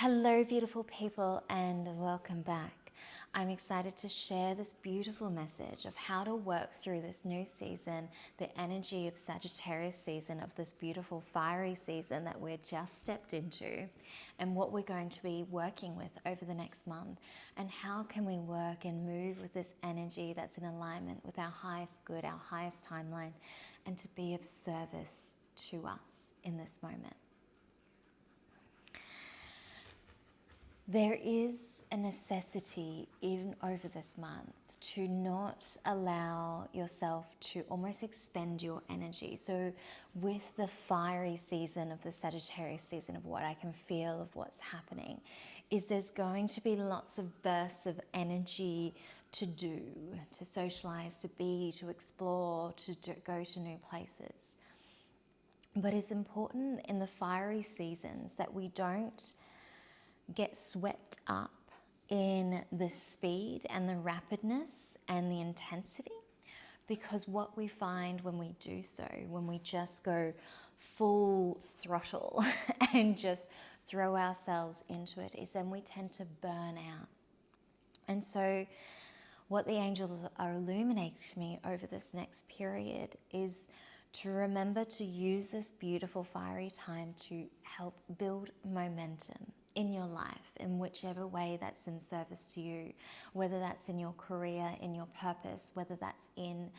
Hello, beautiful people, and welcome back. I'm excited to share this beautiful message of how to work through this new season, the energy of Sagittarius season, of this beautiful fiery season that we're just stepped into, and what we're going to be working with over the next month, and how can we work and move with this energy that's in alignment with our highest good, our highest timeline, and to be of service to us in this moment. There is a necessity, even over this month, to not allow yourself to almost expend your energy. So with the fiery season of the Sagittarius season, of what I can feel of what's happening, is there's going to be lots of bursts of energy to do, to socialize, to be, to explore, to go to new places. But it's important in the fiery seasons that we don't get swept up in the speed and the rapidness and the intensity, because what we find when we do so, when we just go full throttle and just throw ourselves into it, is then we tend to burn out. And so what the angels are illuminating to me over this next period is to remember to use this beautiful fiery time to help build momentum in your life, in whichever way that's in service to you, whether that's in your career, in your purpose, whether that's in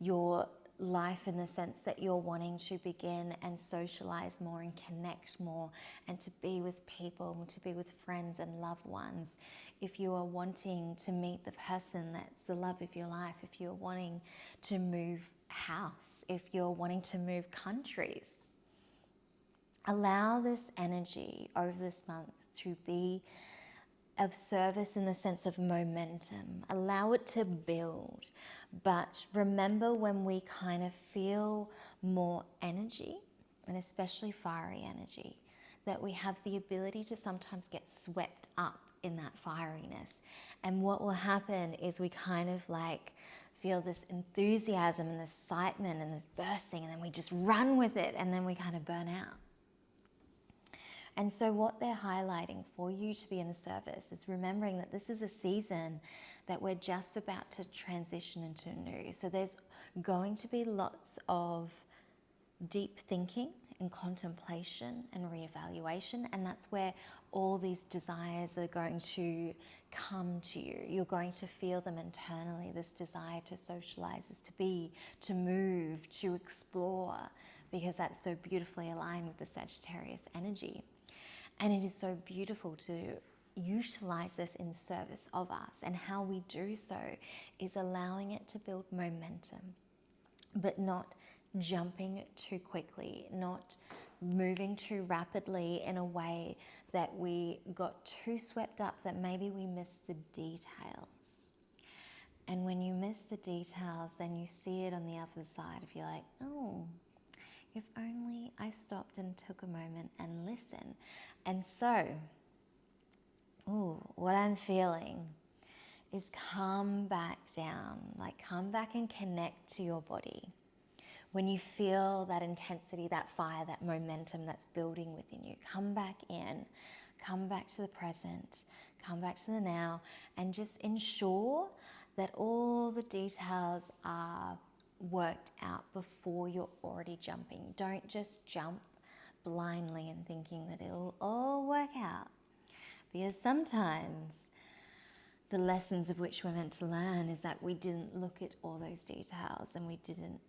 your life in the sense that you're wanting to begin and socialize more and connect more and to be with people, to be with friends and loved ones. If you are wanting to meet the person that's the love of your life, if you're wanting to move house, if you're wanting to move countries, allow this energy over this month to be of service in the sense of momentum. Allow it to build. But remember, when we kind of feel more energy, and especially fiery energy, that we have the ability to sometimes get swept up in that fieriness. And what will happen is we kind of like feel this enthusiasm and this excitement and this bursting, and then we just run with it, and then we kind of burn out. And so what they're highlighting for you to be in the service is remembering that this is a season that we're just about to transition into new. So there's going to be lots of deep thinking and contemplation and reevaluation, and that's where all these desires are going to come to you. You're going to feel them internally, this desire to socialize, is to be, to move, to explore, because that's so beautifully aligned with the Sagittarius energy. And it is so beautiful to utilize this in service of us. And how we do so is allowing it to build momentum, but not jumping too quickly, not moving too rapidly in a way that we got too swept up that maybe we missed the details. And when you miss the details, then you see it on the other side if you're like, oh, if only I stopped and took a moment and listened. And so, what I'm feeling is come back down, like come back and connect to your body. When you feel that intensity, that fire, that momentum that's building within you, come back in, come back to the present, come back to the now, and just ensure that all the details are worked out before you're already jumping. Don't just jump blindly and thinking that it'll all work out, because sometimes the lessons of which we're meant to learn is that we didn't look at all those details and we didn't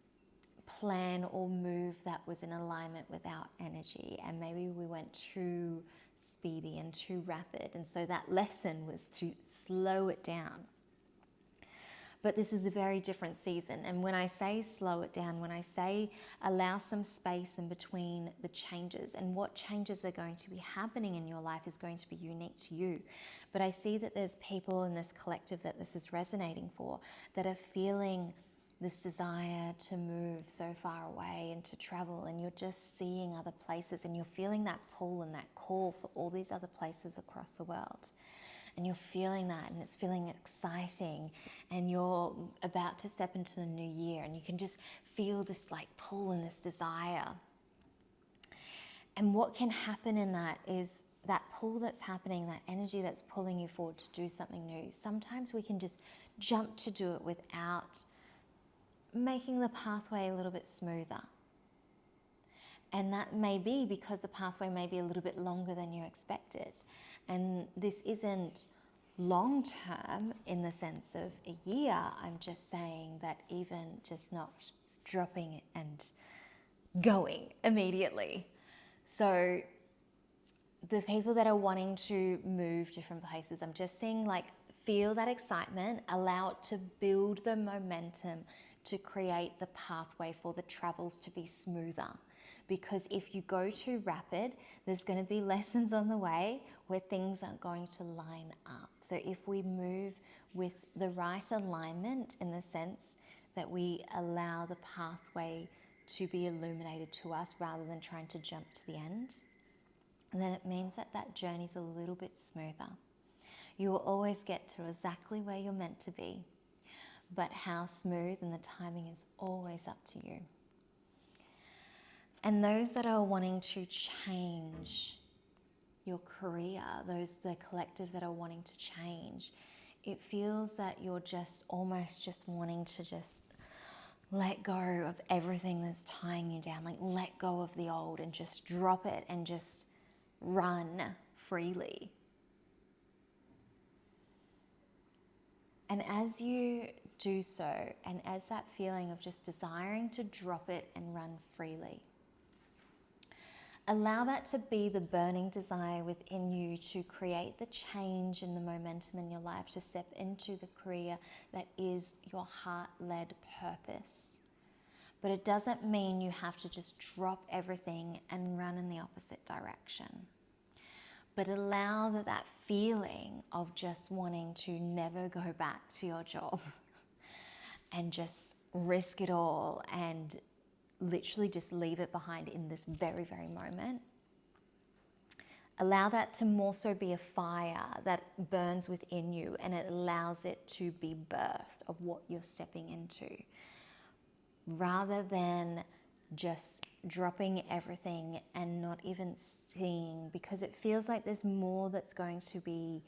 plan or move that was in alignment with our energy, and maybe we went too speedy and too rapid, and so that lesson was to slow it down. But this is a very different season. And when I say slow it down, when I say allow some space in between the changes, and what changes are going to be happening in your life is going to be unique to you. But I see that there's people in this collective that this is resonating for, that are feeling this desire to move so far away and to travel, and you're just seeing other places, and you're feeling that pull and that call for all these other places across the world. And you're feeling that, and it's feeling exciting, and you're about to step into the new year, and you can just feel this like pull and this desire. And what can happen in that is that pull that's happening, that energy that's pulling you forward to do something new, sometimes we can just jump to do it without making the pathway a little bit smoother. And that may be because the pathway may be a little bit longer than you expected. And this isn't long term in the sense of a year. I'm just saying that even just not dropping and going immediately. So the people that are wanting to move different places, I'm just seeing like feel that excitement, allow it to build the momentum to create the pathway for the travels to be smoother. Because if you go too rapid, there's going to be lessons on the way where things aren't going to line up. So if we move with the right alignment, in the sense that we allow the pathway to be illuminated to us rather than trying to jump to the end, then it means that that journey's a little bit smoother. You will always get to exactly where you're meant to be, but how smooth and the timing is always up to you. And those that are wanting to change your career, the collective that are wanting to change, it feels that you're just almost just wanting to just let go of everything that's tying you down, like let go of the old and just drop it and just run freely. And as you do so, and as that feeling of just desiring to drop it and run freely, allow that to be the burning desire within you to create the change and the momentum in your life to step into the career that is your heart-led purpose. But it doesn't mean you have to just drop everything and run in the opposite direction. But allow that feeling of just wanting to never go back to your job and just risk it all and literally just leave it behind in this very, very moment. Allow that to more so be a fire that burns within you, and it allows it to be birthed of what you're stepping into, rather than just dropping everything and not even seeing, because it feels like there's more that's going to be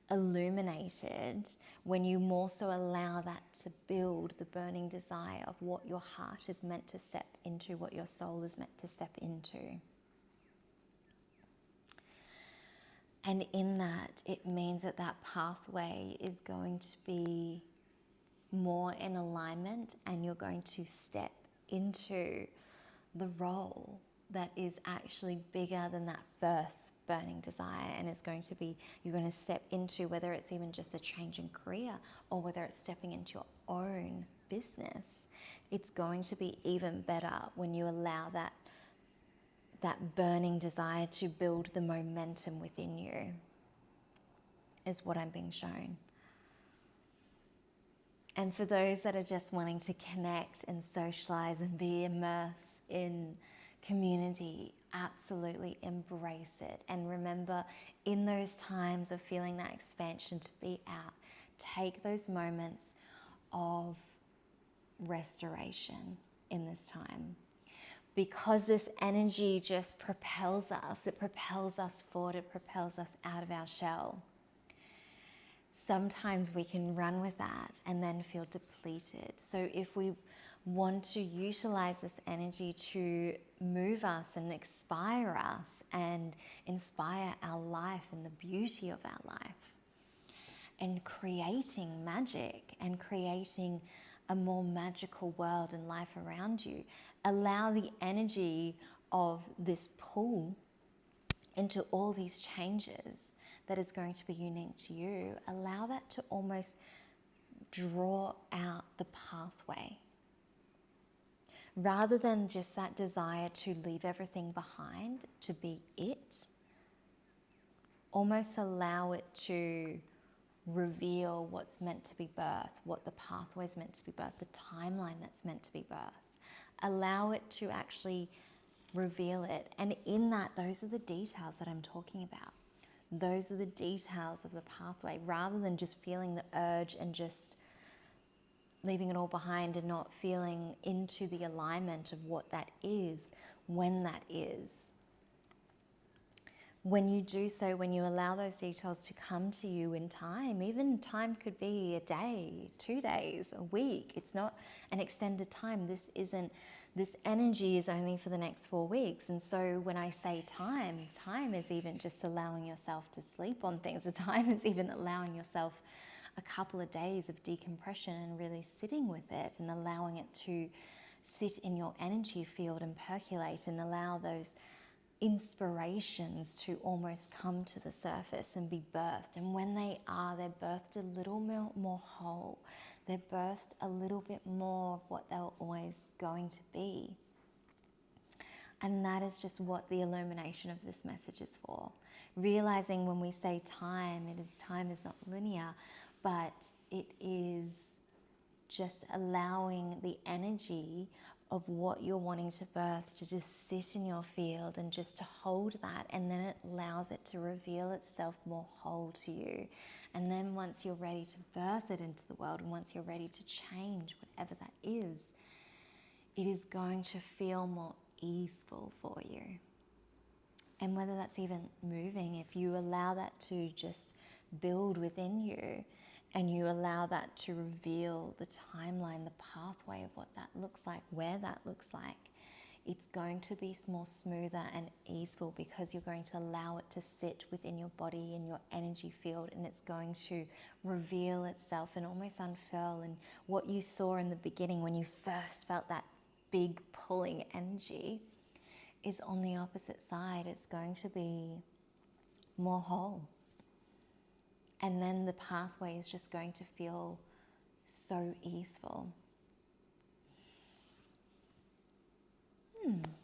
illuminated when you more so allow that to build the burning desire of what your heart is meant to step into, what your soul is meant to step into. And in that, it means that that pathway is going to be more in alignment, and you're going to step into the role that is actually bigger than that first burning desire, and it's going to be, you're going to step into, whether it's even just a change in career or whether it's stepping into your own business, it's going to be even better when you allow that burning desire to build the momentum within you, is what I'm being shown. And for those that are just wanting to connect and socialize and be immersed in community, absolutely embrace it. And remember, in those times of feeling that expansion, to be out, take those moments of restoration in this time. Because this energy just propels us, it propels us forward, it propels us out of our shell. Sometimes we can run with that and then feel depleted. So if we want to utilize this energy to move us and inspire us and inspire our life and the beauty of our life, and creating magic and creating a more magical world and life around you, allow the energy of this pull into all these changes that is going to be unique to you. Allow that to almost draw out the pathway, rather than just that desire to leave everything behind, to be it. Almost allow it to reveal what's meant to be birthed, what the pathway is meant to be birthed, the timeline that's meant to be birthed. Allow it to actually reveal it. And in that, those are the details that I'm talking about. Those are the details of the pathway, rather than just feeling the urge and just leaving it all behind and not feeling into the alignment of what that is, when that is. when you do so, when you allow those details to come to you in time, even time could be a day, 2 days, a week. It's not an extended time. This energy is only for the next 4 weeks. And so when I say time is even just allowing yourself to sleep on things. The time is even allowing yourself a couple of days of decompression and really sitting with it and allowing it to sit in your energy field and percolate and allow those inspirations to almost come to the surface and be birthed. And when they're birthed a little more whole. They're birthed a little bit more of what they were always going to be. And that is just what the illumination of this message is for. Realizing when we say time is not linear, but it is just allowing the energy of what you're wanting to birth to just sit in your field and just to hold that, and then it allows it to reveal itself more whole to you. And then once you're ready to birth it into the world, and once you're ready to change whatever that is, it is going to feel more easeful for you. And whether that's even moving, if you allow that to just build within you, and you allow that to reveal the timeline, the pathway of what that looks like, where that looks like, it's going to be more smoother and easeful, because you're going to allow it to sit within your body and your energy field, and it's going to reveal itself and almost unfurl. And what you saw in the beginning when you first felt that big pulling energy is on the opposite side. It's going to be more whole. And then the pathway is just going to feel so easeful.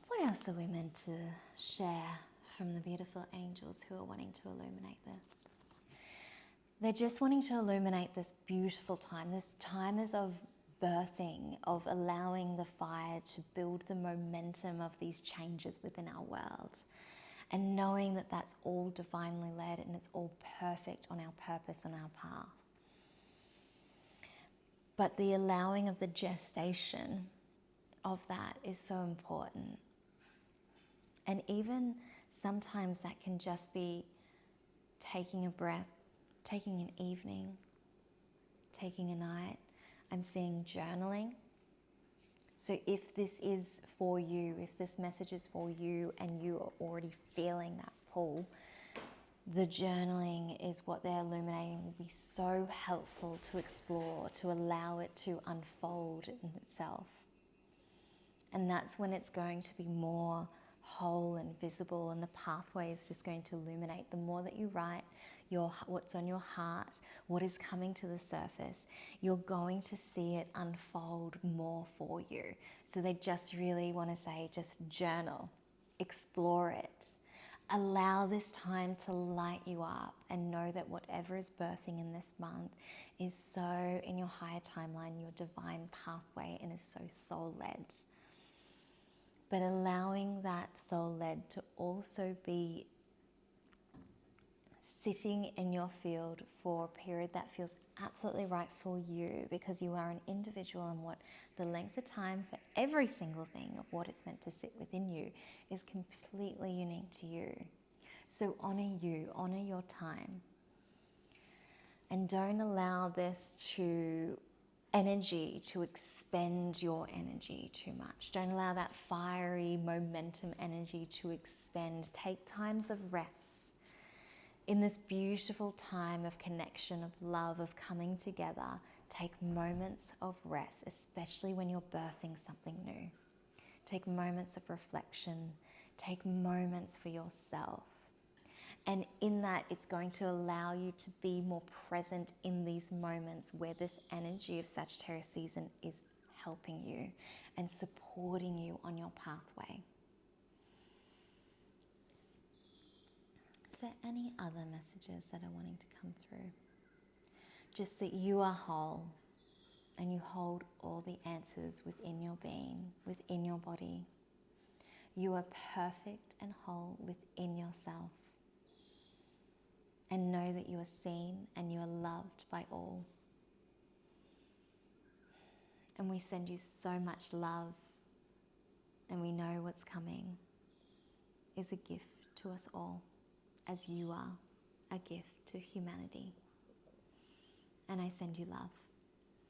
What else are we meant to share from the beautiful angels who are wanting to illuminate this? They're just wanting to illuminate this beautiful time. This time is of birthing, of allowing the fire to build the momentum of these changes within our world. And knowing that that's all divinely led and it's all perfect on our purpose, on our path. But the allowing of the gestation of that is so important. And even sometimes that can just be taking a breath, taking an evening, taking a night. I'm seeing journaling. So if this is for you, if this message is for you and you are already feeling that pull, the journaling is what they're illuminating will be so helpful to explore, to allow it to unfold in itself. And that's when it's going to be more whole and visible, and the pathway is just going to illuminate. The more that you write what's on your heart, what is coming to the surface, you're going to see it unfold more for you. So they just really want to say, just journal, explore it, allow this time to light you up, and know that whatever is birthing in this month is so in your higher timeline, your divine pathway, and is so soul-led. But allowing that soul-led to also be sitting in your field for a period that feels absolutely right for you, because you are an individual, and what the length of time for every single thing of what it's meant to sit within you is completely unique to you. So honor you, honor your time, and don't allow this energy to expend your energy too much. Don't allow that fiery momentum energy to expend. Take times of rest in this beautiful time of connection, of love, of coming together. Take moments of rest, especially when you're birthing something new. Take moments of reflection. Take moments for yourself. And in that, it's going to allow you to be more present in these moments where this energy of Sagittarius season is helping you and supporting you on your pathway. Is there any other messages that are wanting to come through? Just that you are whole, and you hold all the answers within your being, within your body. You are perfect and whole within yourself. And know that you are seen and you are loved by all. And we send you so much love, and we know what's coming is a gift to us all. as you are a gift to humanity. And I send you love.